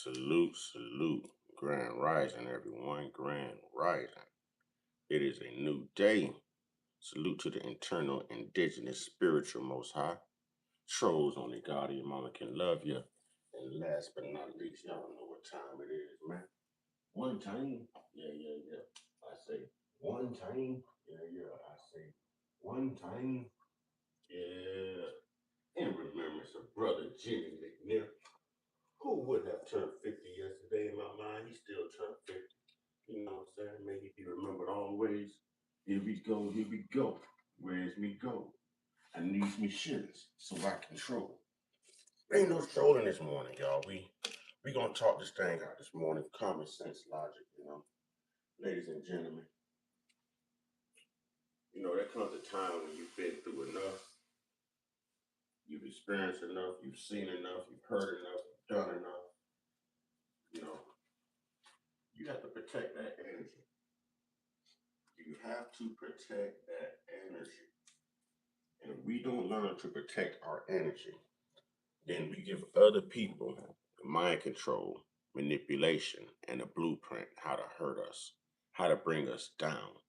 Salute, salute. Grand rising, everyone. Grand rising. It is a new day. Salute to the internal, indigenous, spiritual, most high. Trolls only God and your mama can love you. And last but not least, y'all know what time it is, man. One time. Yeah. I say one time. Yeah. I say one time. Yeah. In remembrance of brother Jimmy McNair. Who would have turned 50 yesterday in my mind? He still turned 50. You know what I'm saying? May he be remembered always. Here we go, here we go. Where's me go? I needs me shillings so I control. Ain't no trolling this morning, y'all. We gonna talk this thing out this morning. Common sense logic, you know. Ladies and gentlemen, you know, there comes a time when you've been through enough, you've experienced enough, you've seen enough, you've heard enough, you've done enough. You know, you have to protect that energy. You have to protect that energy. And if we don't learn to protect our energy, then we give other people mind control, manipulation, and a blueprint how to hurt us, how to bring us down,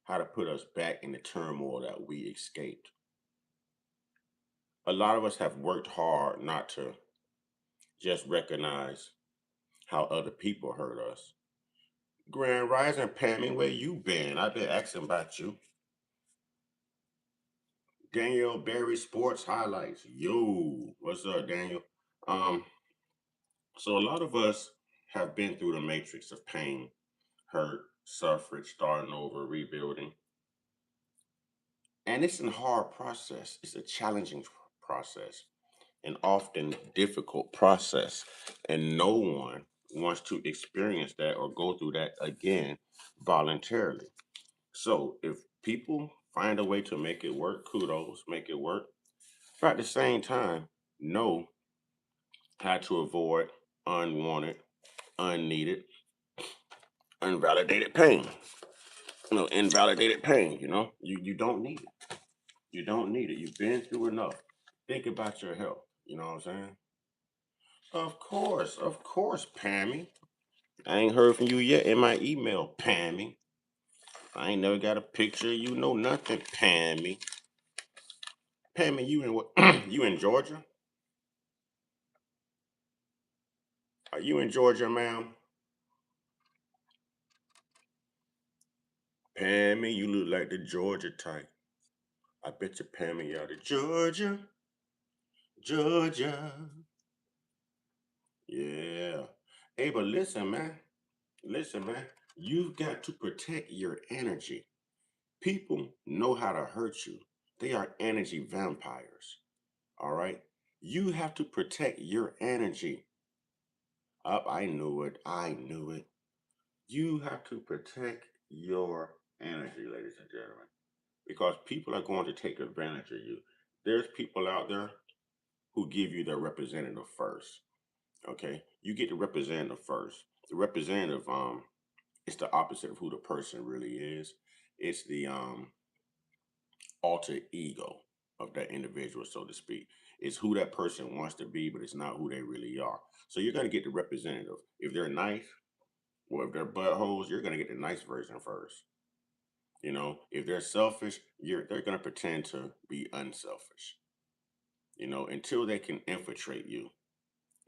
how to put us back in the turmoil that we escaped. A lot of us have worked hard not to just recognize how other people hurt us. Grand Rising, Pammy, where you been? I've been asking about you. Daniel Berry Sports Highlights. Yo, what's up, Daniel? Um, so a lot of us have been through the matrix of pain, hurt, suffrage, starting over, rebuilding. And it's a hard process. It's a challenging process, an often difficult process. And no one wants to experience that or go through that again voluntarily. So if people find a way to make it work, kudos, make it work. But at the same time, know how to avoid unwanted, unneeded, unvalidated pain. Invalidated pain, you don't need it. You don't need it. You've been through enough. Think about your health. You know what I'm saying? Of course, Pammy. I ain't heard from you yet in my email, Pammy. I ain't never got a picture of you, know nothing, Pammy. Pammy, you in what? You in Georgia? Are you in Georgia, ma'am? Pammy, you look like the Georgia type. I bet you Pammy out of Georgia, Georgia. Yeah. Hey, but listen, man. Listen, man. You've got to protect your energy. People know how to hurt you. They are energy vampires. All right. You have to protect your energy. Up, I knew it. I knew it. You have to protect your energy, ladies and gentlemen, because people are going to take advantage of you. There's people out there who give you their representative first. Okay, you get the representative first. The representative, it's the opposite of who the person really is. It's the alter ego of that individual, so to speak. It's who that person wants to be, but it's not who they really are. So you're gonna get the representative. If they're nice, or if they're buttholes, you're gonna get the nice version first. If they're selfish, they're gonna pretend to be unselfish. Until they can infiltrate you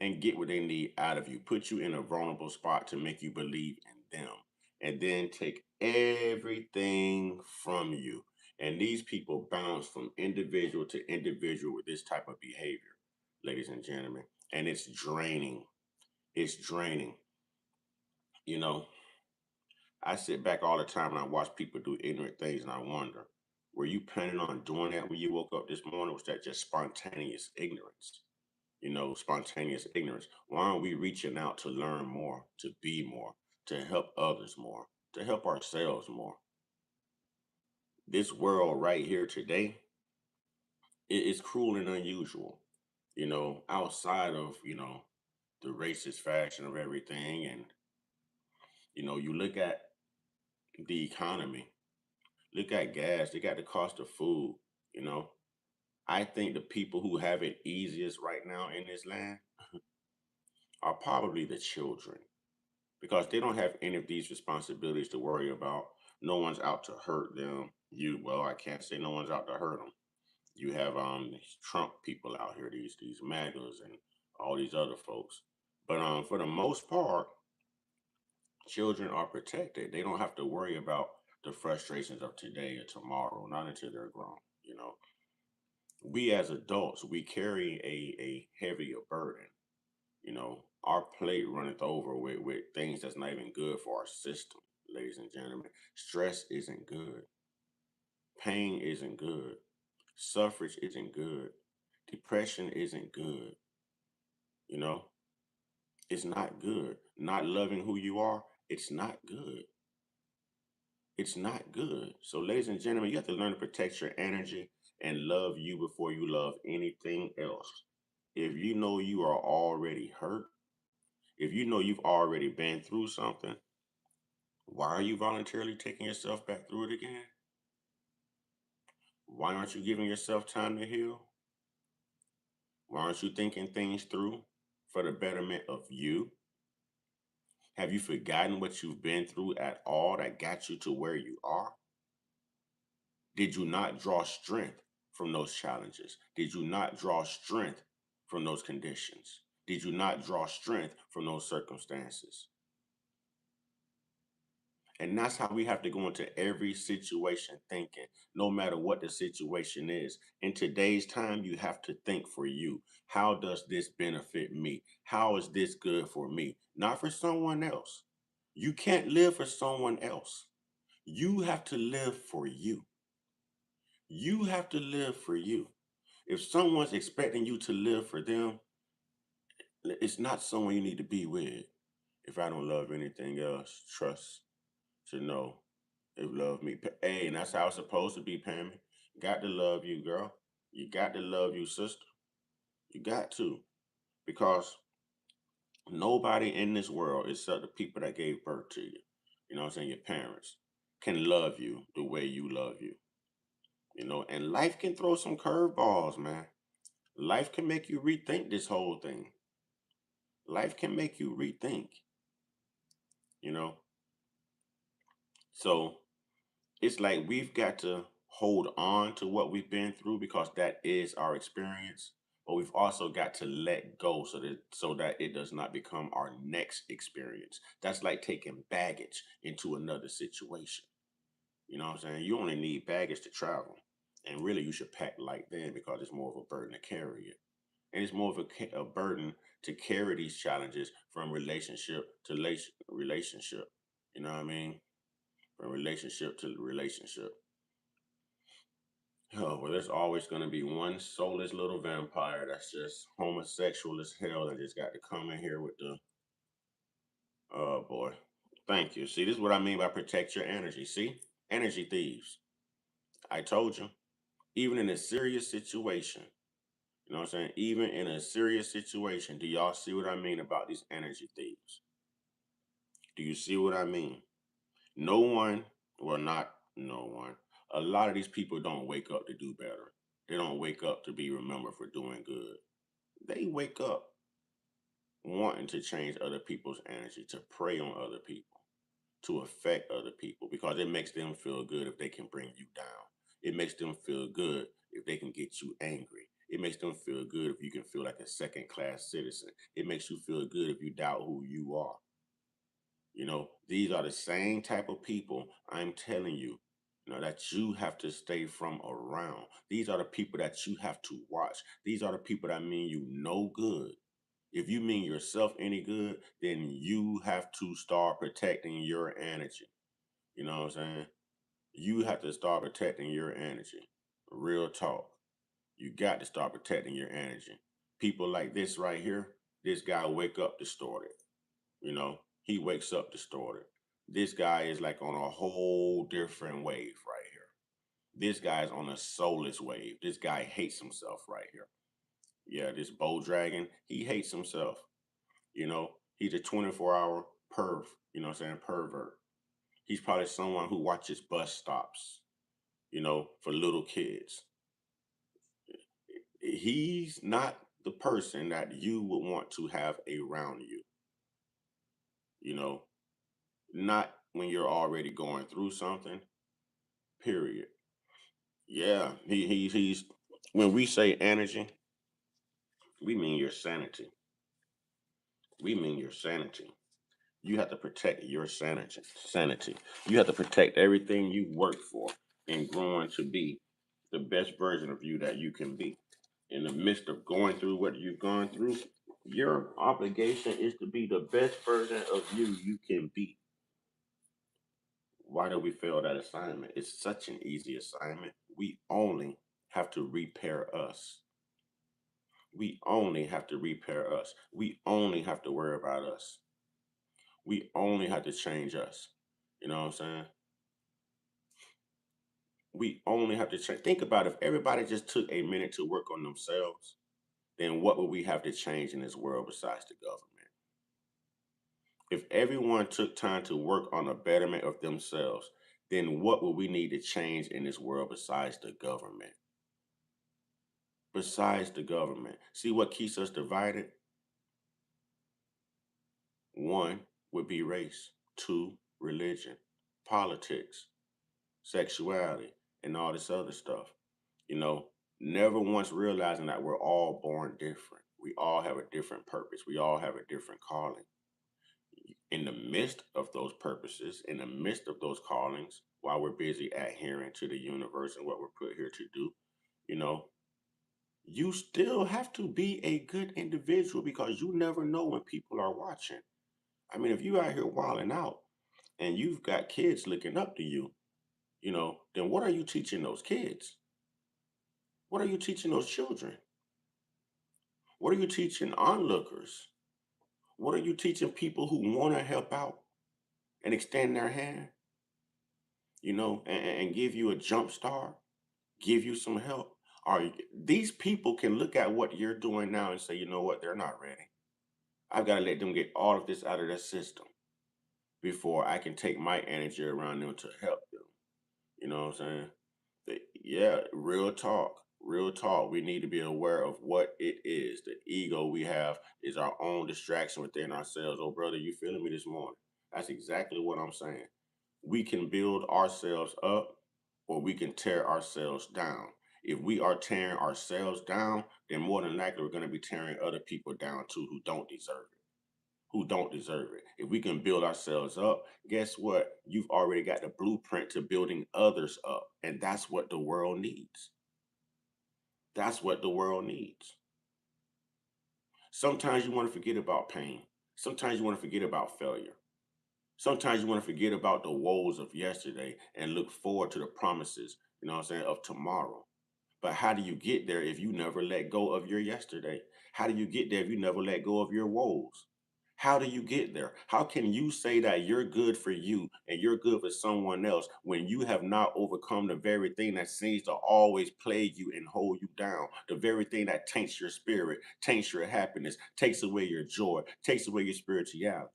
and get what they need out of you, put you in a vulnerable spot to make you believe in them, and then take everything from you. And these people bounce from individual to individual with this type of behavior, ladies and gentlemen. And it's draining. It's draining. You know, I sit back all the time and I watch people do ignorant things and I wonder, were you planning on doing that when you woke up this morning? Was that just spontaneous ignorance? Spontaneous ignorance. Why aren't we reaching out to learn more, to be more, to help others more, to help ourselves more? This world right here today, it is cruel and unusual. Outside of, the racist fashion of everything. And, you look at the economy, look at gas, look at the cost of food, you know. I think the people who have it easiest right now in this land are probably the children because they don't have any of these responsibilities to worry about. No one's out to hurt them. Well, I can't say no one's out to hurt them. You have these Trump people out here, these MAGAs and all these other folks. But for the most part, children are protected. They don't have to worry about the frustrations of today or tomorrow, not until they're grown. You know, we as adults, we carry a heavier burden. You know, our plate runneth over with things that's not even good for our system, ladies and gentlemen. Stress isn't good. Pain isn't good. Suffrage isn't good. Depression isn't good. You know, it's not good. Not loving who you are, it's not good. It's not good. So, ladies and gentlemen, you have to learn to protect your energy and love you before you love anything else. If you know you are already hurt, if you know you've already been through something, why are you voluntarily taking yourself back through it again? Why aren't you giving yourself time to heal? Why aren't you thinking things through for the betterment of you? Have you forgotten what you've been through at all that got you to where you are? Did you not draw strength from those challenges? Did you not draw strength from those conditions? Did you not draw strength from those circumstances? And that's how we have to go into every situation thinking, no matter what the situation is. In today's time, you have to think for you. How does this benefit me? How is this good for me? Not for someone else. You can't live for someone else. You have to live for you. You have to live for you. If someone's expecting you to live for them, it's not someone you need to be with. If I don't love anything else, trust to know if love me. Hey, and that's how it's supposed to be, Pammy. Got to love you, girl. You got to love you, sister. You got to. Because nobody in this world, except the people that gave birth to you, you know what I'm saying, your parents, can love you the way you love you. You know, and life can throw some curveballs, man. Life can make you rethink this whole thing. Life can make you rethink, you know. So it's like we've got to hold on to what we've been through because that is our experience. But we've also got to let go so that it does not become our next experience. That's like taking baggage into another situation. You know what I'm saying? You only need baggage to travel. And really you should pack light then because it's more of a burden to carry it. And it's more of a burden to carry these challenges from relationship to relationship. You know what I mean? From relationship to relationship. Oh, well, there's always going to be one soulless little vampire that's just homosexual as hell that just got to come in here with the, oh boy. Thank you. See, this is what I mean by protect your energy. See? Energy thieves. I told you. Even in a serious situation, you know what I'm saying? Even in a serious situation, do y'all see what I mean about these energy thieves? Do you see what I mean? No one, well, not no one. A lot of these people don't wake up to do better. They don't wake up to be remembered for doing good. They wake up wanting to change other people's energy, to prey on other people, to affect other people, because it makes them feel good if they can bring you down. It makes them feel good if they can get you angry. It makes them feel good if you can feel like a second class citizen. It makes you feel good if you doubt who you are. You know, these are the same type of people I'm telling you, that you have to stay from around. These are the people that you have to watch. These are the people that mean you no good. If you mean yourself any good, then you have to start protecting your energy. You know what I'm saying? You have to start protecting your energy. Real talk. You got to start protecting your energy. People like this right here, this guy wake up distorted. You know, he wakes up distorted. This guy is like on a whole different wave right here. This guy is on a soulless wave. This guy hates himself right here. Yeah, this Bow Dragon, he hates himself. You know, he's a 24-hour you know what I'm saying, pervert. He's probably someone who watches bus stops, for little kids. He's not the person that you would want to have around you, you know, not when you're already going through something, period. Yeah, he's when we say energy, we mean your sanity. We mean your sanity. You have to protect your sanity. You have to protect everything you work for and growing to be the best version of you that you can be. In the midst of going through what you've gone through, your obligation is to be the best version of you can be. Why do we fail that assignment? It's such an easy assignment. We only have to repair us. We only have to repair us. We only have to worry about us. We only have to change us. You know what I'm saying? We only have to change. Think about if everybody just took a minute to work on themselves, then what would we have to change in this world besides the government? If everyone took time to work on a betterment of themselves, then what would we need to change in this world besides the government? Besides the government. See what keeps us divided? One would be race, two, religion, politics, sexuality, and all this other stuff. You know, never once realizing that we're all born different. We all have a different purpose. We all have a different calling. In the midst of those purposes, in the midst of those callings, while we're busy adhering to the universe and what we're put here to do, you know, you still have to be a good individual because you never know when people are watching. I mean, if you out here wilding out and you've got kids looking up to you, then what are you teaching those kids? What are you teaching those children? What are you teaching onlookers? What are you teaching people who want to help out and extend their hand, and give you a jump start, give you some help? These people can look at what you're doing now and say, you know what, they're not ready. I've got to let them get all of this out of their system before I can take my energy around them to help them. You know what I'm saying? Yeah, real talk. Real talk. We need to be aware of what it is. The ego we have is our own distraction within ourselves. Oh, brother, you feeling me this morning? That's exactly what I'm saying. We can build ourselves up or we can tear ourselves down. If we are tearing ourselves down, then more than likely we're going to be tearing other people down too who don't deserve it. Who don't deserve it. If we can build ourselves up, guess what? You've already got the blueprint to building others up. And that's what the world needs. That's what the world needs. Sometimes you want to forget about pain. Sometimes you want to forget about failure. Sometimes you want to forget about the woes of yesterday and look forward to the promises, of tomorrow. But how do you get there if you never let go of your yesterday? How do you get there if you never let go of your woes? How do you get there? How can you say that you're good for you and you're good for someone else when you have not overcome the very thing that seems to always plague you and hold you down? The very thing that taints your spirit, taints your happiness, takes away your joy, takes away your spirituality.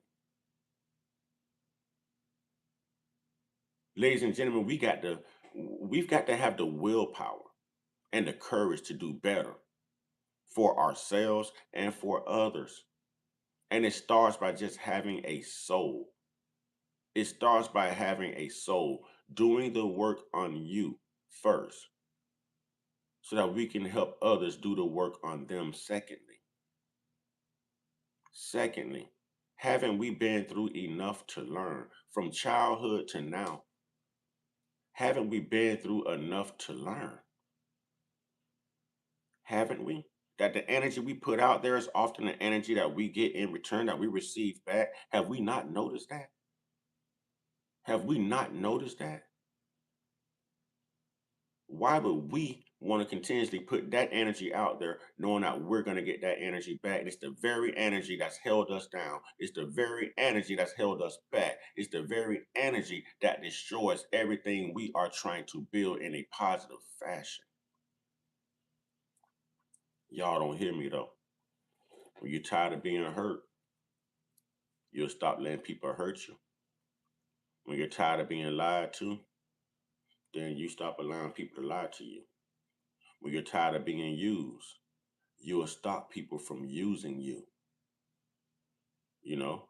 Ladies and gentlemen, we've got to have the willpower and the courage to do better for ourselves and for others. And it starts by just having a soul. It starts by having a soul, doing the work on you first, so that we can help others do the work on them secondly. Secondly, haven't we been through enough to learn from childhood to now? Haven't we been through enough to learn? Haven't we? That the energy we put out there is often the energy that we get in return that we receive back. Have we not noticed that? Have we not noticed that? Why would we want to continuously put that energy out there knowing that we're going to get that energy back? And it's the very energy that's held us down. It's the very energy that's held us back. It's the very energy that destroys everything we are trying to build in a positive fashion. Y'all don't hear me though. When you're tired of being hurt, you'll stop letting people hurt you. When you're tired of being lied to, then you stop allowing people to lie to you. When you're tired of being used, You will stop people from using you, you know?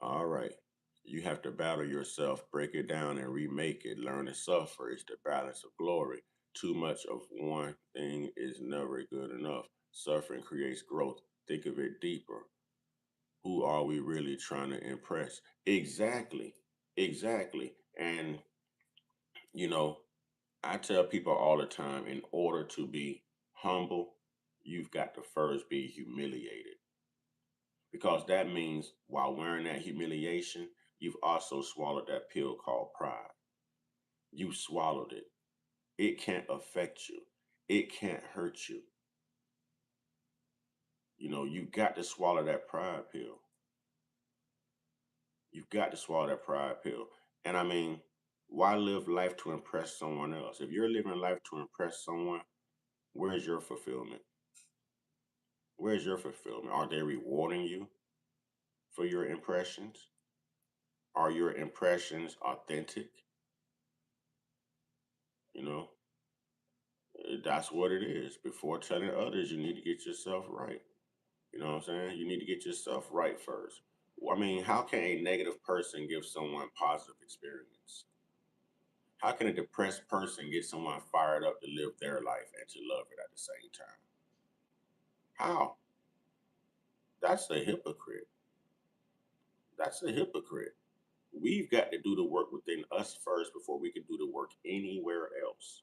All right. You have to battle yourself, break it down and remake it. Learn to suffer. It's the balance of glory. Too much of one thing is never good enough. Suffering creates growth. Think of it deeper. Who are we really trying to impress? Exactly. Exactly. And, you know, I tell people all the time, in order to be humble, you've got to first be humiliated. Because that means while wearing that humiliation, you've also swallowed that pill called pride. You swallowed it. It can't affect you. It can't hurt you. You know, you got to swallow that pride pill. You've got to swallow that pride pill. And I mean, why live life to impress someone else? If you're living life to impress someone, where's your fulfillment? Where's your fulfillment? Are they rewarding you for your impressions? Are your impressions authentic? You know, that's what it is. Before telling others, you need to get yourself right. You know what I'm saying? You need to get yourself right first. I mean, how can a negative person give someone positive experience? How can a depressed person get someone fired up to live their life and to love it at the same time? How? That's a hypocrite. That's a hypocrite. We've got to do the work within us first before we can do the work anywhere else.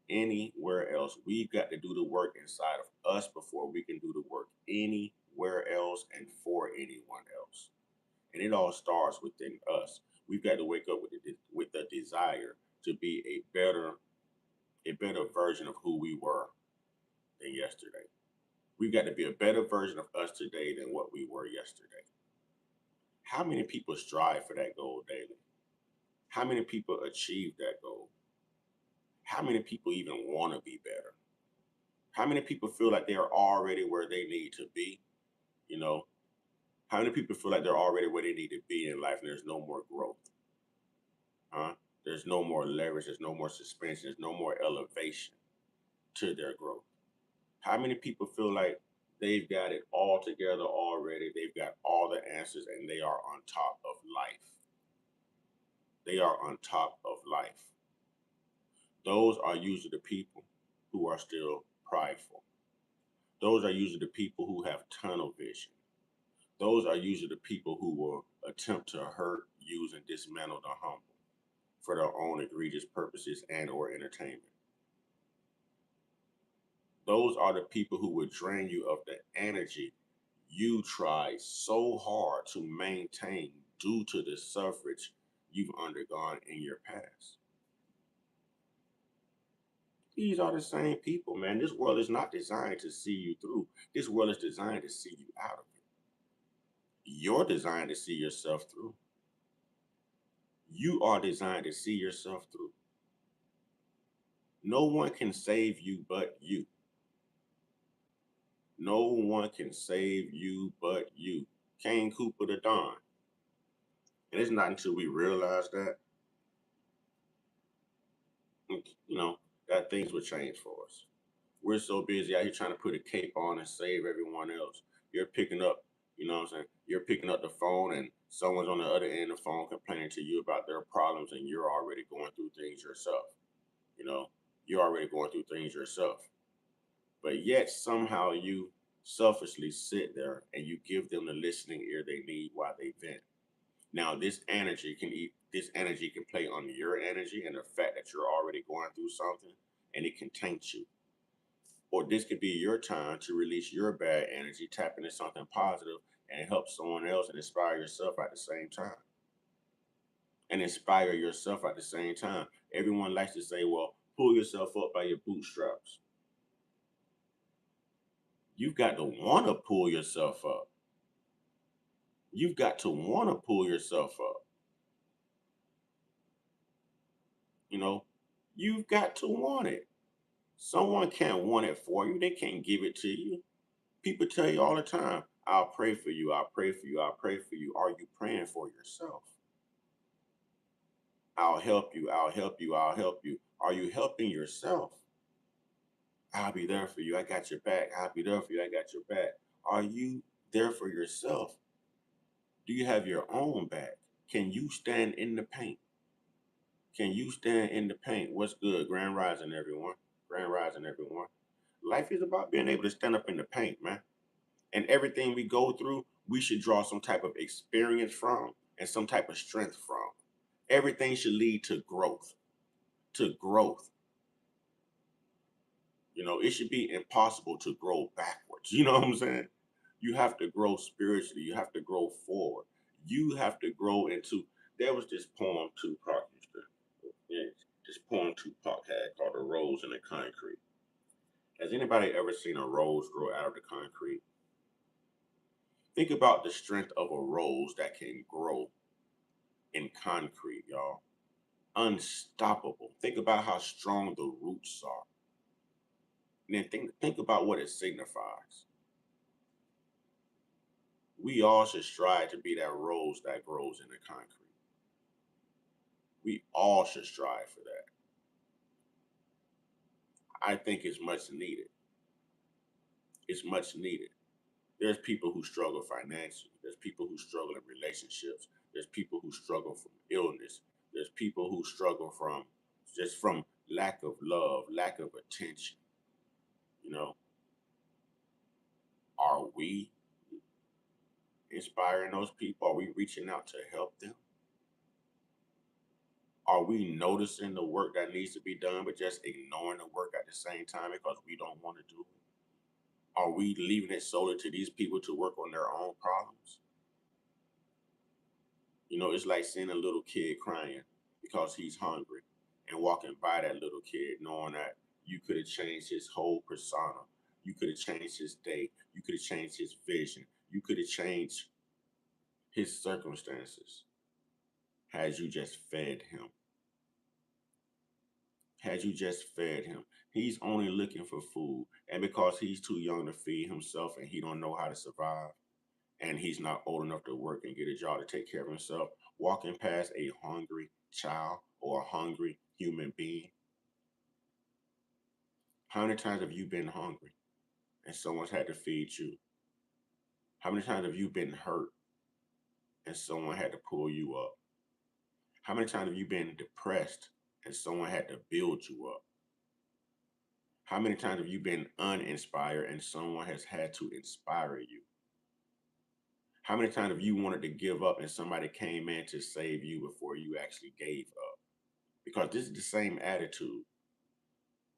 Anywhere else. We've got to do the work inside of us before we can do the work anywhere else and for anyone else. And it all starts within us. We've got to wake up with the desire to be a better version of who we were than yesterday. We've got to be a better version of us today than what we were yesterday. How many people strive for that goal daily? How many people achieve that goal? How many people even want to be better? How many people feel like they're already where they need to be? You know, how many people feel like they're already where they need to be in life and there's no more growth? Huh? There's no more leverage, there's no more suspension, there's no more elevation to their growth. How many people feel like they've got it all together already? They've got all the answers and they are on top of life. They are on top of life. Those are usually the people who are still prideful. Those are usually the people who have tunnel vision. Those are usually the people who will attempt to hurt, use, and dismantle the humble for their own egregious purposes and or entertainment. Those are the people who would drain you of the energy you tried so hard to maintain due to the suffrage you've undergone in your past. These are the same people, man. This world is not designed to see you through. This world is designed to see you out of it. You're designed to see yourself through. You are designed to see yourself through. No one can save you but you. No one can save you but you. Kane Cooper the Don. And it's not until we realize that, you know, that things will change for us. We're so busy out here trying to put a cape on and save everyone else. You're picking up, you know what I'm saying? You're picking up the phone and someone's on the other end of the phone complaining to you about their problems and you're already going through things yourself. You know, you're already going through things yourself. But yet somehow you selfishly sit there and you give them the listening ear they need while they vent. Now this energy can play on your energy and the fact that you're already going through something and it can taint you. Or this could be your time to release your bad energy, tap into something positive and help someone else and inspire yourself at the same time. And inspire yourself at the same time. Everyone likes to say, well, pull yourself up by your bootstraps. You've got to want to pull yourself up. You've got to want to pull yourself up. You know, you've got to want it. Someone can't want it for you. They can't give it to you. People tell you all the time, I'll pray for you. I'll pray for you. I'll pray for you. Are you praying for yourself? I'll help you. I'll help you. I'll help you. Are you helping yourself? I'll be there for you. I got your back. I'll be there for you. I got your back. Are you there for yourself? Do you have your own back? Can you stand in the paint? Can you stand in the paint? What's good? Grand rising, everyone. Grand rising, everyone. Life is about being able to stand up in the paint, man. And everything we go through, we should draw some type of experience from and some type of strength from. Everything should lead to growth. To growth. It should be impossible to grow backwards. You know what I'm saying? You have to grow spiritually. You have to grow forward. You have to grow into. There was this poem Tupac used to. Yeah, this poem Tupac had called "A Rose in the Concrete." Has anybody ever seen a rose grow out of the concrete? Think about the strength of a rose that can grow in concrete, y'all. Unstoppable. Think about how strong the roots are. And then think about what it signifies. We all should strive to be that rose that grows in the concrete. We all should strive for that. I think it's much needed. It's much needed. There's people who struggle financially. There's people who struggle in relationships. There's people who struggle from illness. There's people who struggle from lack of love, lack of attention. You know, are we inspiring those people? Are we reaching out to help them? Are we noticing the work that needs to be done, but just ignoring the work at the same time because we don't want to do it? Are we leaving it solely to these people to work on their own problems? It's like seeing a little kid crying because he's hungry and walking by that little kid knowing that you could have changed his whole persona. You could have changed his day. You could have changed his vision. You could have changed his circumstances had you just fed him. Had you just fed him. He's only looking for food. And because he's too young to feed himself and he don't know how to survive, and he's not old enough to work and get a job to take care of himself, walking past a hungry child or a hungry human being. How many times have you been hungry and someone's had to feed you? How many times have you been hurt and someone had to pull you up? How many times have you been depressed and someone had to build you up? How many times have you been uninspired and someone has had to inspire you? How many times have you wanted to give up and somebody came in to save you before you actually gave up? Because this is the same attitude.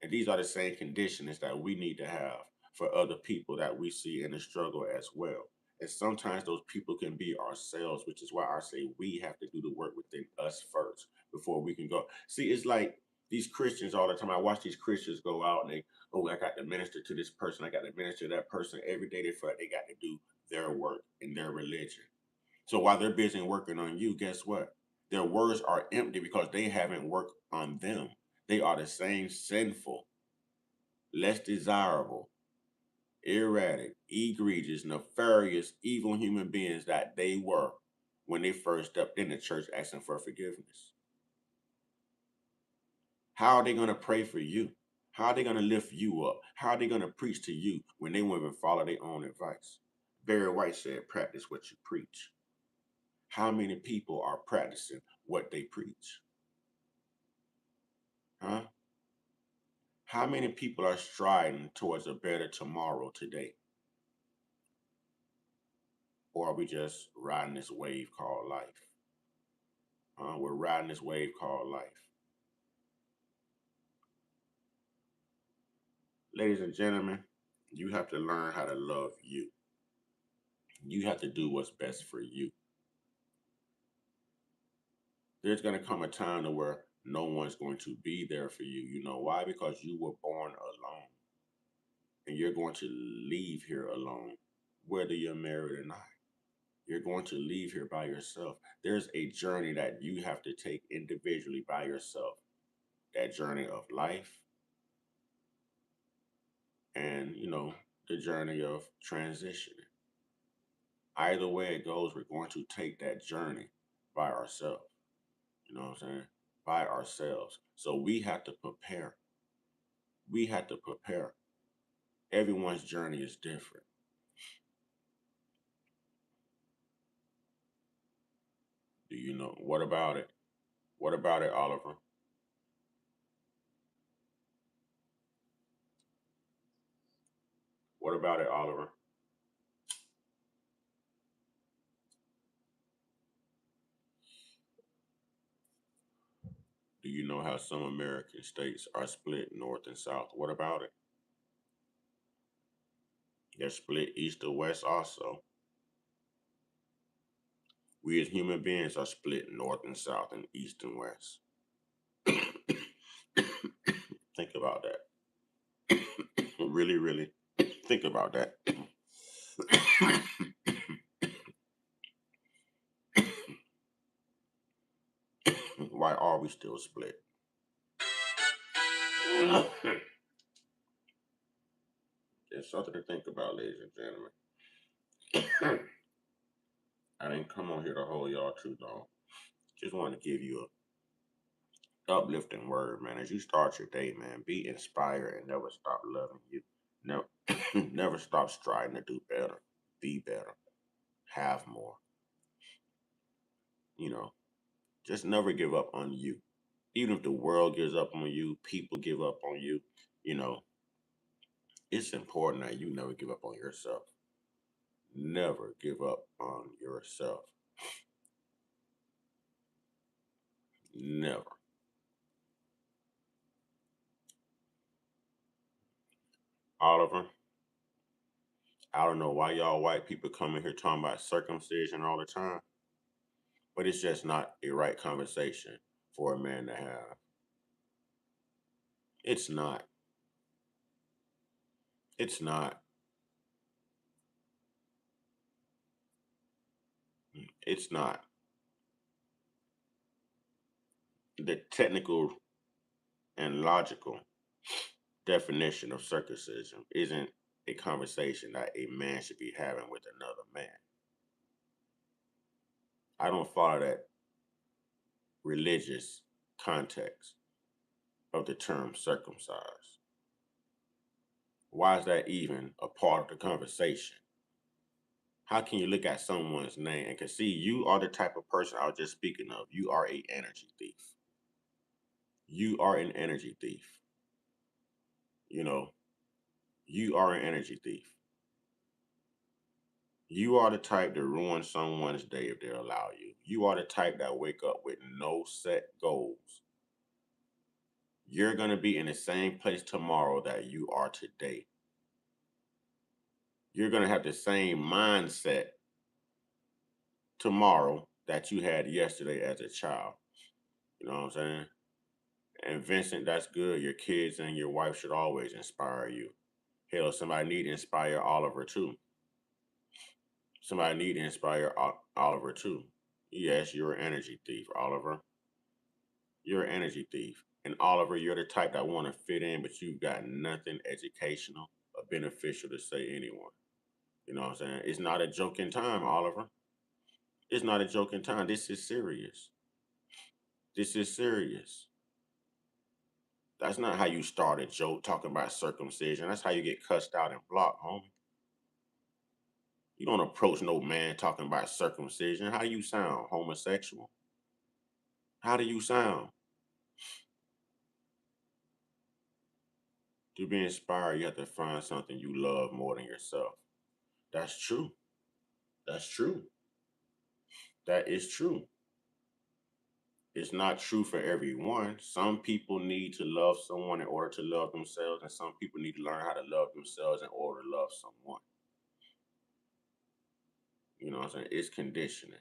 And these are the same conditions that we need to have for other people that we see in the struggle as well. And sometimes those people can be ourselves, which is why I say we have to do the work within us first before we can go. See, it's like these Christians all the time. I watch these Christians go out and I got to minister to this person. I got to minister to that person. Every day they feel like they got to do their work in their religion. So while they're busy working on you, guess what? Their words are empty because they haven't worked on them. They are the same sinful, less desirable, erratic, egregious, nefarious, evil human beings that they were when they first stepped in the church asking for forgiveness. How are they going to pray for you? How are they going to lift you up? How are they going to preach to you when they won't even follow their own advice? Barry White said, practice what you preach. How many people are practicing what they preach? Huh? How many people are striding towards a better tomorrow today? Or are we just riding this wave called life? We're riding this wave called life. Ladies and gentlemen, you have to learn how to love you. You have to do what's best for you. There's going to come a time to where no one's going to be there for you. You know why? Because you were born alone and you're going to leave here alone, whether you're married or not. You're going to leave here by yourself. There's a journey that you have to take individually by yourself. That journey of life and, the journey of transitioning. Either way it goes, we're going to take that journey by ourselves. You know what I'm saying? By ourselves. So we have to prepare. We have to prepare. Everyone's journey is different. Do you know? What about it? What about it, Oliver? What about it, Oliver? Do you know how some American states are split north and south? What about it? They're split east to west also. We as human beings are split north and south and east and west. Think about that. Really, really think about that. Why are we still split? It's something to think about, ladies and gentlemen. I didn't come on here to hold y'all too long. Just want to give you a uplifting word, man. As you start your day, man, be inspired and never stop loving you. Never, never stop striving to do better, be better, have more. You know, just never give up on you. Even if the world gives up on you, people give up on you. You know, it's important that you never give up on yourself. Never give up on yourself. Never. Oliver, I don't know why y'all white people come in here talking about circumcision all the time, but it's just not a right conversation for a man to have. It's not. It's not. It's not. The technical and logical definition of circumcision isn't a conversation that a man should be having with another man. I don't follow that religious context of the term circumcised. Why is that even a part of the conversation? How can you look at someone's name and can see you are the type of person I was just speaking of? You are a energy thief. You are an energy thief. You know, you are an energy thief. You are the type to ruin someone's day if they allow you. You are the type that wake up with no set goals. You're going to be in the same place tomorrow that you are today. You're going to have the same mindset tomorrow that you had yesterday as a child. You know what I'm saying? And Vincent, that's good. Your kids and your wife should always inspire you. Hell, somebody need to inspire Oliver too. Somebody need to inspire Oliver too. Yes, you're an energy thief, Oliver. You're an energy thief. And Oliver, you're the type that want to fit in, but you've got nothing educational or beneficial to say anyone. You know what I'm saying? It's not a joking time, Oliver. It's not a joking time. This is serious. This is serious. That's not how you start a joke talking about circumcision. That's how you get cussed out and blocked, homie. You don't approach no man talking about circumcision. How you sound? Homosexual? How do you sound? To be inspired, you have to find something you love more than yourself. That's true. That's true. That is true. It's not true for everyone. Some people need to love someone in order to love themselves, and some people need to learn how to love themselves in order to love someone. You know what I'm saying? It's conditioning.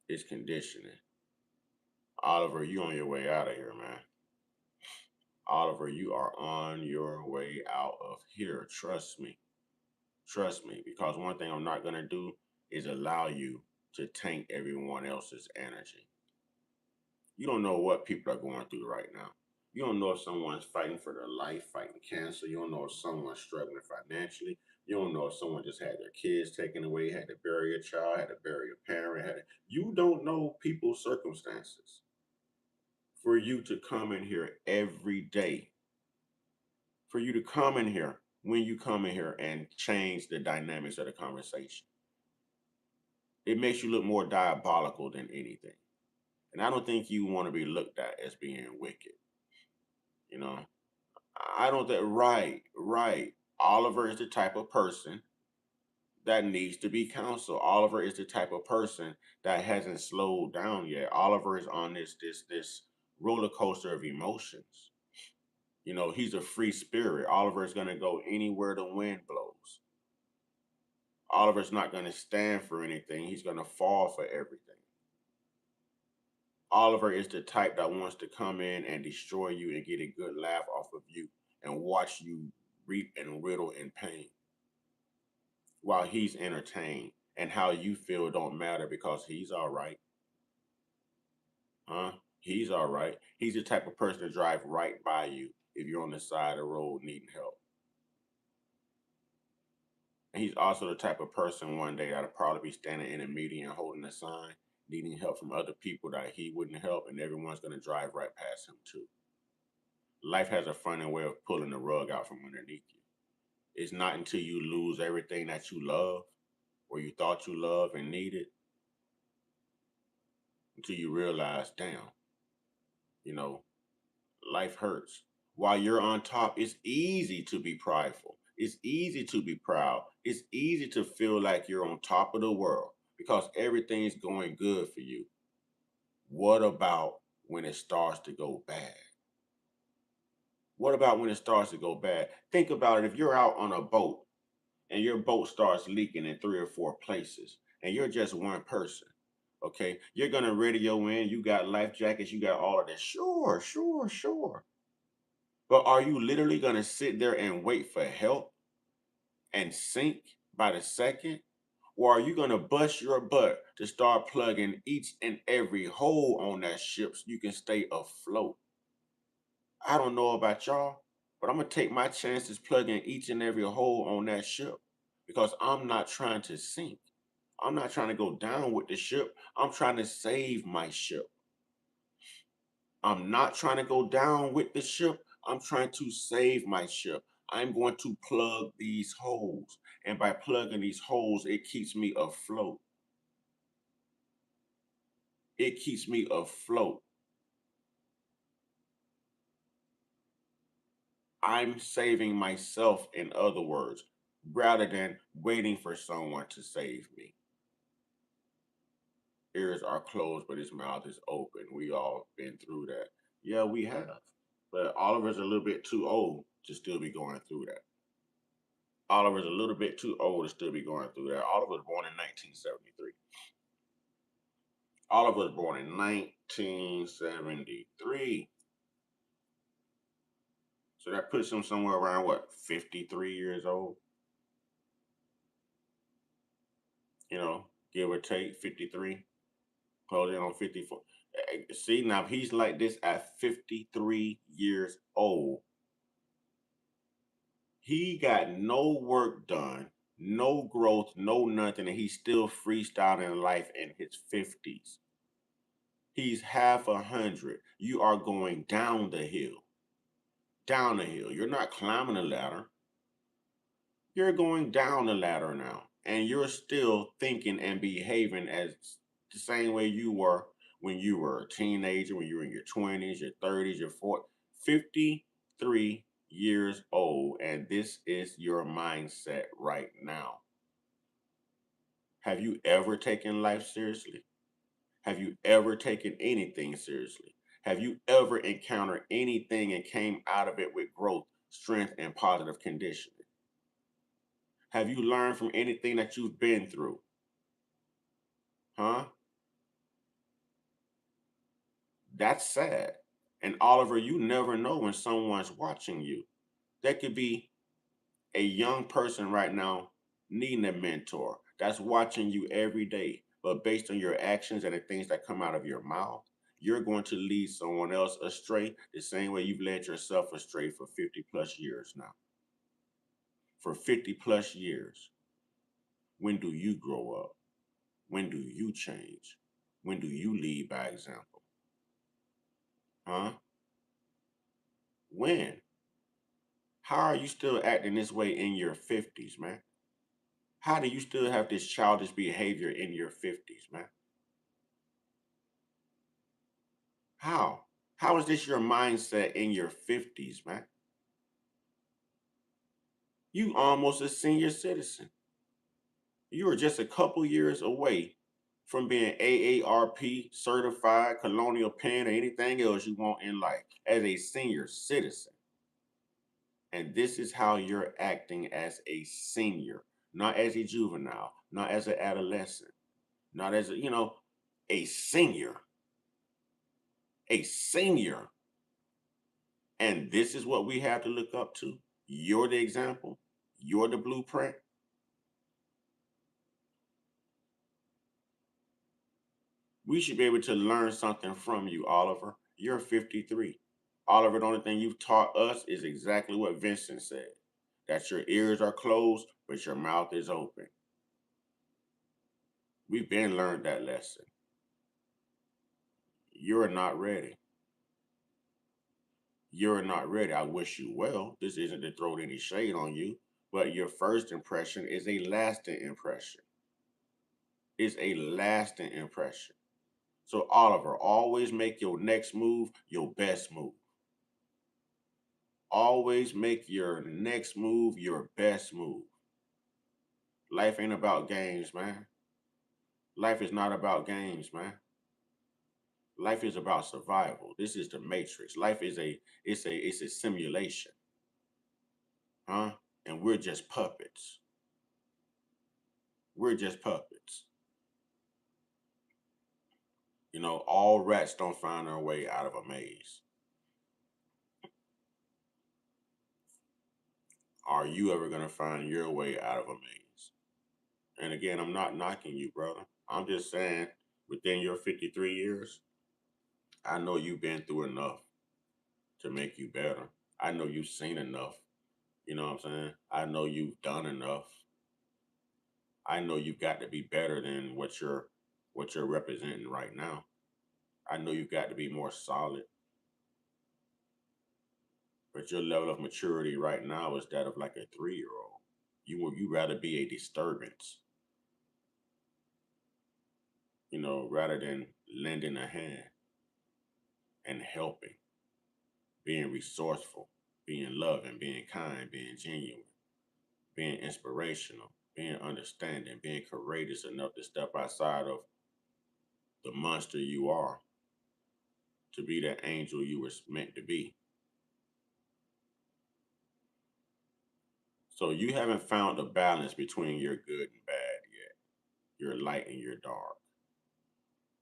It's conditioning. Oliver, you on your way out of here, man. Oliver, you are on your way out of here. Trust me. Trust me. Because one thing I'm not going to do is allow you to taint everyone else's energy. You don't know what people are going through right now. You don't know if someone's fighting for their life, fighting cancer. You don't know if someone's struggling financially. You don't know if someone just had their kids taken away, had to bury a child, had to bury a parent. You don't know people's circumstances. For you to come in here every day, for you to come in here when you come in here and change the dynamics of the conversation. It makes you look more diabolical than anything. And I don't think you want to be looked at as being wicked, you know. I don't think right, right. Oliver is the type of person that needs to be counseled. Oliver is the type of person that hasn't slowed down yet. Oliver is on this roller coaster of emotions. You know, he's a free spirit. Oliver is going to go anywhere the wind blows. Oliver's not going to stand for anything. He's going to fall for everything. Oliver is the type that wants to come in and destroy you and get a good laugh off of you and watch you reap and riddle in pain while he's entertained. And how you feel don't matter because he's all right. Huh? He's all right. He's the type of person to drive right by you if you're on the side of the road needing help. And he's also the type of person one day that'll probably be standing in a meeting and holding a sign, needing help from other people that he wouldn't help, and everyone's going to drive right past him too. Life has a funny way of pulling the rug out from underneath you. It's not until you lose everything that you love or you thought you love and needed until you realize, damn, you know, life hurts. While you're on top, it's easy to be prideful. It's easy to be proud. It's easy to feel like you're on top of the world because everything's going good for you. What about when it starts to go bad? What about when it starts to go bad? Think about it. If you're out on a boat and your boat starts leaking in 3 or 4 places and you're just one person, okay, you're going to radio in. You got life jackets. You got all of this. Sure, sure, sure. But are you literally going to sit there and wait for help and sink by the second? Or are you going to bust your butt to start plugging each and every hole on that ship so you can stay afloat? I don't know about y'all, but I'm going to take my chances plugging each and every hole on that ship because I'm not trying to sink. I'm not trying to go down with the ship. I'm trying to save my ship. I'm not trying to go down with the ship. I'm trying to save my ship. I'm going to plug these holes. And by plugging these holes, it keeps me afloat. It keeps me afloat. I'm saving myself, in other words, rather than waiting for someone to save me. Ears are closed, but his mouth is open. We all been through that. Yeah, we have. But Oliver's a little bit too old to still be going through that. Oliver's a little bit too old to still be going through that. Oliver was born in 1973. Oliver was born in 1973. So that puts him somewhere around what, 53 years old? You know, give or take 53. Closing on 54. See, now if he's like this at 53 years old, he got no work done, no growth, no nothing, and he's still freestyling life in his 50s. He's half 100. You are going down the hill. Down the hill. You're not climbing a ladder. You're going down the ladder now. And you're still thinking and behaving as the same way you were when you were a teenager, when you were in your 20s, your 30s, your 40s. 53 years old. And this is your mindset right now. Have you ever taken life seriously? Have you ever taken anything seriously? Have you ever encountered anything and came out of it with growth, strength, and positive conditioning? Have you learned from anything that you've been through? Huh? That's sad. And Oliver, you never know when someone's watching you. That could be a young person right now needing a mentor that's watching you every day. But based on your actions and the things that come out of your mouth, you're going to lead someone else astray the same way you've led yourself astray for 50 plus years now. For 50 plus years. When do you grow up? When do you change? When do you lead by example? Huh? When? How are you still acting this way in your 50s, man? How do you still have this childish behavior in your 50s, man? How? How is this your mindset in your 50s, man? You almost a senior citizen. You are just a couple years away from being AARP certified, colonial pen, or anything else you want in life as a senior citizen. And this is how you're acting as a senior, not as a juvenile, not as an adolescent, not as a, a senior, a senior. And this is what we have to look up to. You're the example. You're the blueprint. We should be able to learn something from you, Oliver. You're 53. Oliver, the only thing you've taught us is exactly what Vincent said, that your ears are closed, but your mouth is open. We've been learned that lesson. You're not ready. You're not ready. I wish you well. This isn't to throw any shade on you, but your first impression is a lasting impression. It's a lasting impression. So, Oliver, always make your next move your best move. Always make your next move your best move. Life ain't about games, man. Life is not about games, man. Life is about survival. This is the matrix. Life is a simulation. Huh? And we're just puppets. We're just puppets. All rats don't find their way out of a maze. Are you ever gonna find your way out of a maze? And again, I'm not knocking you, brother. I'm just saying within your 53 years, I know you've been through enough to make you better. I know you've seen enough. You know what I'm saying? I know you've done enough. I know you've got to be better than what you're representing right now. I know you've got to be more solid, but your level of maturity right now is that of like a 3-year old. You rather be a disturbance, rather than lending a hand and helping, being resourceful, being loving, being kind, being genuine, being inspirational, being understanding, being courageous enough to step outside of the monster you are to be that angel you were meant to be. So you haven't found a balance between your good and bad yet, your light and your dark.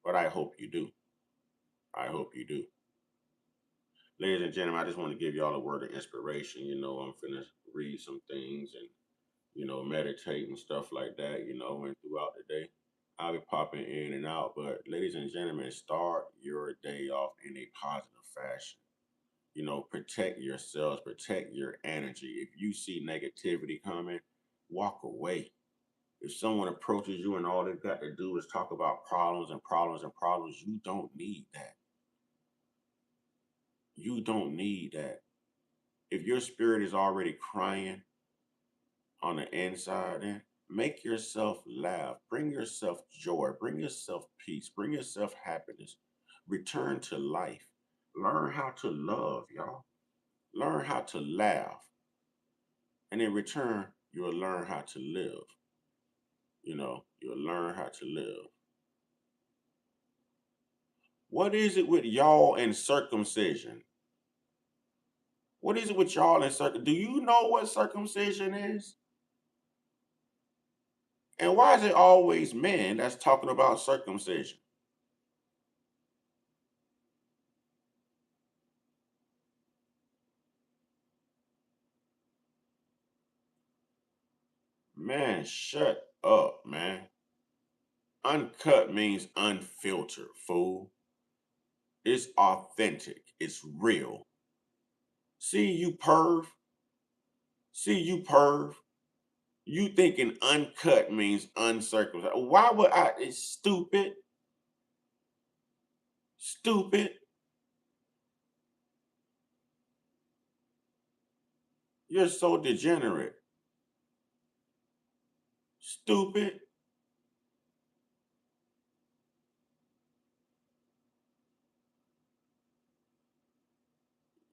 But I hope you do. I hope you do. Ladies and gentlemen, I just want to give y'all a word of inspiration. I'm finna read some things and, meditate and stuff like that, and throughout the day. I'll be popping in and out. But ladies and gentlemen, start your day off in a positive fashion. Protect yourselves, protect your energy. If you see negativity coming, walk away. If someone approaches you and all they've got to do is talk about problems and problems and problems, you don't need that. You don't need that. If your spirit is already crying on the inside, then make yourself laugh. Bring yourself joy. Bring yourself peace. Bring yourself happiness. Return to life. Learn how to love, y'all. Learn how to laugh. And in return, you'll learn how to live. You'll learn how to live. What is it with y'all and circumcision? What is it with y'all and circum? Do you know what circumcision is? And why is it always men that's talking about circumcision? Man, shut up, man. Uncut means unfiltered, fool. It's authentic. It's real. See you perv. See you perv. You thinking uncut means uncircumcised. Why would I? It's stupid. Stupid. You're so degenerate. Stupid.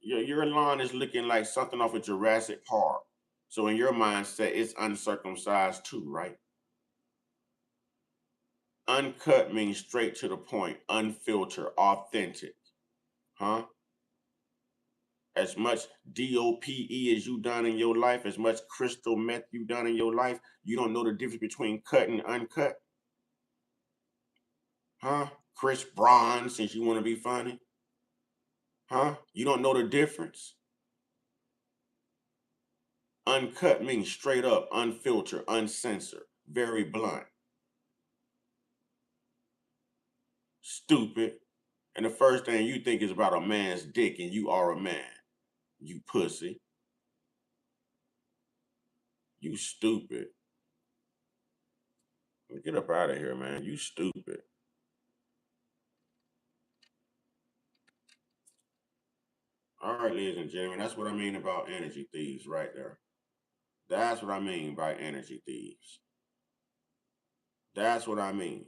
Your lawn is looking like something off of Jurassic Park. So in your mindset, it's uncircumcised too, right? Uncut means straight to the point, unfiltered, authentic. Huh? As much DOPE as you done in your life, as much crystal meth you done in your life, you don't know the difference between cut and uncut? Huh? Chris Brown, since you want to be funny? Huh? You don't know the difference? Uncut means straight up, unfiltered, uncensored, very blunt. Stupid. And the first thing you think is about a man's dick, and you are a man. You pussy. You stupid. Get up out of here, man. You stupid. All right, ladies and gentlemen, that's what I mean about energy thieves right there. That's what I mean by energy thieves. That's what I mean.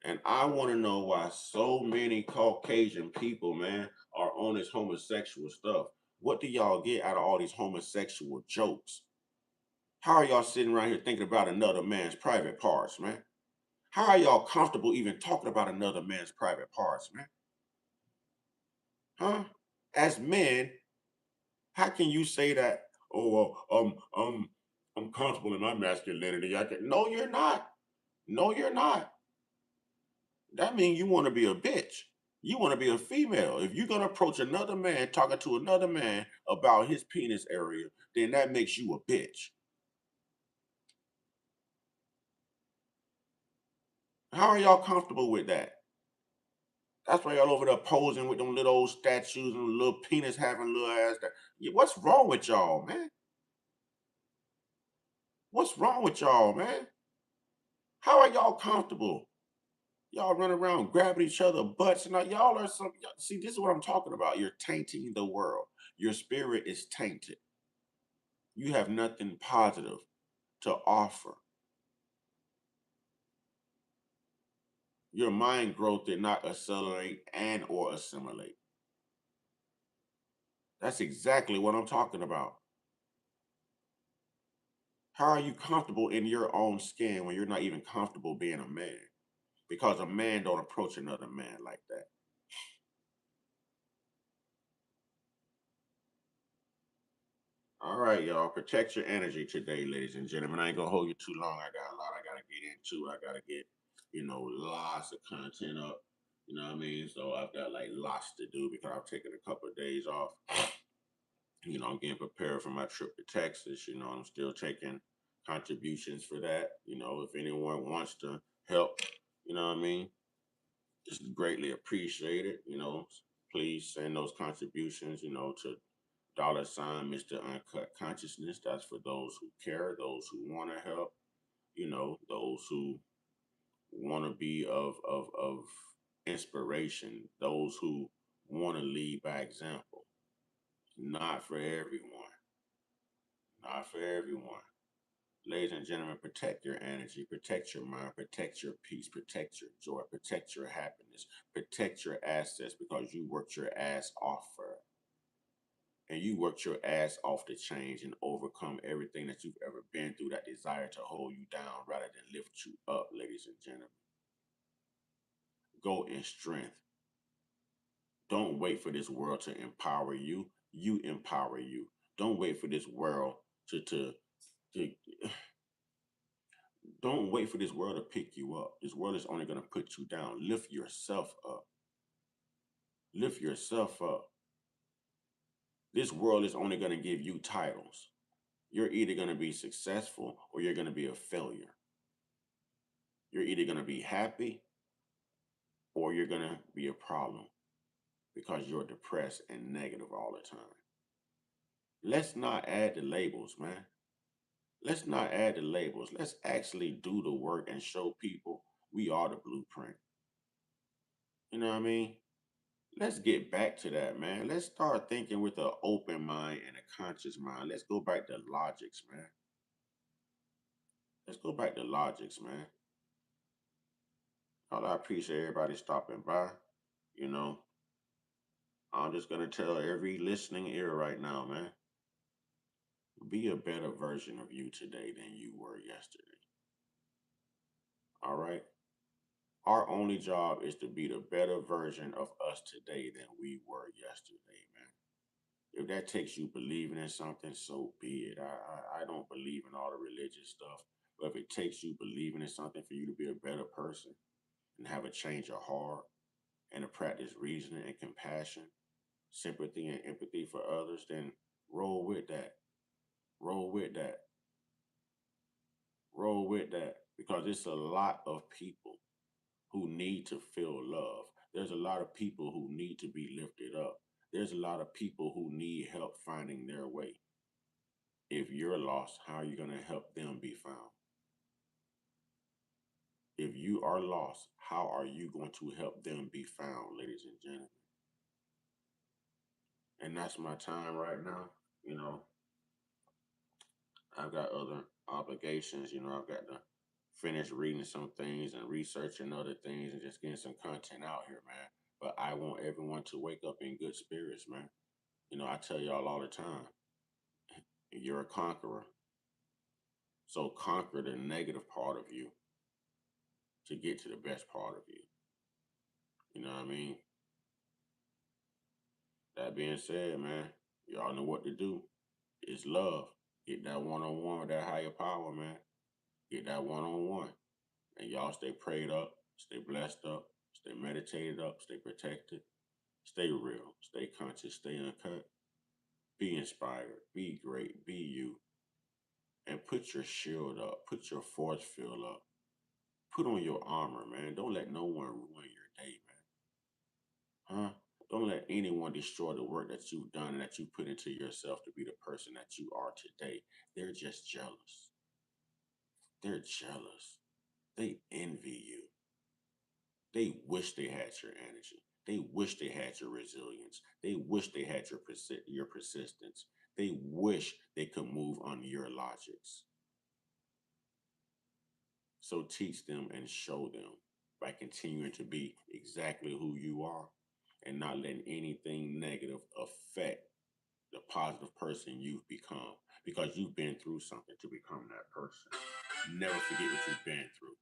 And I want to know why so many Caucasian people, man, are on this homosexual stuff. What do y'all get out of all these homosexual jokes? How are y'all sitting around here thinking about another man's private parts, man? How are y'all comfortable even talking about another man's private parts, man? Huh? As men, how can you say that? Oh, well, I'm comfortable in my masculinity. I can. No, you're not. No, you're not. That means you want to be a bitch. You want to be a female. If you're gonna approach another man talking to another man about his penis area, then that makes you a bitch. How are y'all comfortable with that? That's why y'all over there posing with them little old statues and little penis having little ass. What's wrong with y'all, man? What's wrong with y'all, man? How are y'all comfortable? Y'all run around grabbing each other butts and y'all are some. See, this is what I'm talking about. You're tainting the world. Your spirit is tainted. You have nothing positive to offer. Your mind growth did not accelerate and or assimilate. That's exactly what I'm talking about. How are you comfortable in your own skin when you're not even comfortable being a man? Because a man don't approach another man like that. All right, y'all. Protect your energy today, ladies and gentlemen. I ain't gonna hold you too long. I got a lot I gotta get into. I gotta get, lots of content up. You know what I mean? So I've got like lots to do because I've taken a couple of days off. I'm getting prepared for my trip to Texas. I'm still taking contributions for that. If anyone wants to help, you know what I mean? Just greatly appreciate it. Please send those contributions, to $ Mr. Uncut Consciousness. That's for those who care, those who want to help, those who want to be of inspiration, those who want to lead by example. Not for everyone. Not for everyone. Ladies and gentlemen, protect your energy, protect your mind, protect your peace, protect your joy, protect your happiness, protect your assets because you worked your ass off for it. And you worked your ass off to change and overcome everything that you've ever been through, that desire to hold you down rather than lift you up, ladies and gentlemen. Go in strength. Don't wait for this world to empower you. You empower you. Don't wait for this world to don't wait for this world to pick you up. This world is only going to put you down. Lift yourself up. Lift yourself up. This world is only going to give you titles. You're either going to be successful or you're going to be a failure. You're either going to be happy or you're going to be a problem because you're depressed and negative all the time. Let's not add the labels, man. Let's not add the labels. Let's actually do the work and show people we are the blueprint. You know what I mean? let's get back to that, man. Let's start thinking with an open mind and a conscious mind. Let's go back to logics, man. Let's go back to logics, man. I appreciate everybody stopping by. You know, I'm just gonna tell every listening ear right now, man, be a better version of you today than you were yesterday. All right. Our only job is to be the better version of us today than we were yesterday, man. If that takes you believing in something, so be it. I don't believe in all the religious stuff, but if it takes you believing in something for you to be a better person and have a change of heart and to practice reasoning and compassion, sympathy and empathy for others, then roll with that. Roll with that. Roll with that. Because it's a lot of people who need to feel love. There's a lot of people who need to be lifted up. There's a lot of people who need help finding their way. If you're lost, how are you going to help them be found? If you are lost, how are you going to help them be found, ladies and gentlemen? And that's my time right now. You know, I've got other obligations. I've got to finish reading some things and researching other things and just getting some content out here, man. But I want everyone to wake up in good spirits, man. I tell y'all all the time, you're a conqueror. So conquer the negative part of you to get to the best part of you. You know what I mean? That being said, man, y'all know what to do. It's love. Get that one on one with that higher power, man. Get that one on one. And y'all stay prayed up, stay blessed up, stay meditated up, stay protected, stay real, stay conscious, stay uncut. Be inspired, be great, be you. And put your shield up, put your force field up. Put on your armor, man. Don't let no one ruin your day, man. Huh? Don't let anyone destroy the work that you've done and that you put into yourself to be the person that you are today. They're just jealous. They're jealous. They envy you. They wish they had your energy. They wish they had your resilience. They wish they had your persistence. They wish they could move on your logics. So teach them and show them by continuing to be exactly who you are and not letting anything negative affect the positive person you've become because you've been through something to become that person. Never forget what you've been through.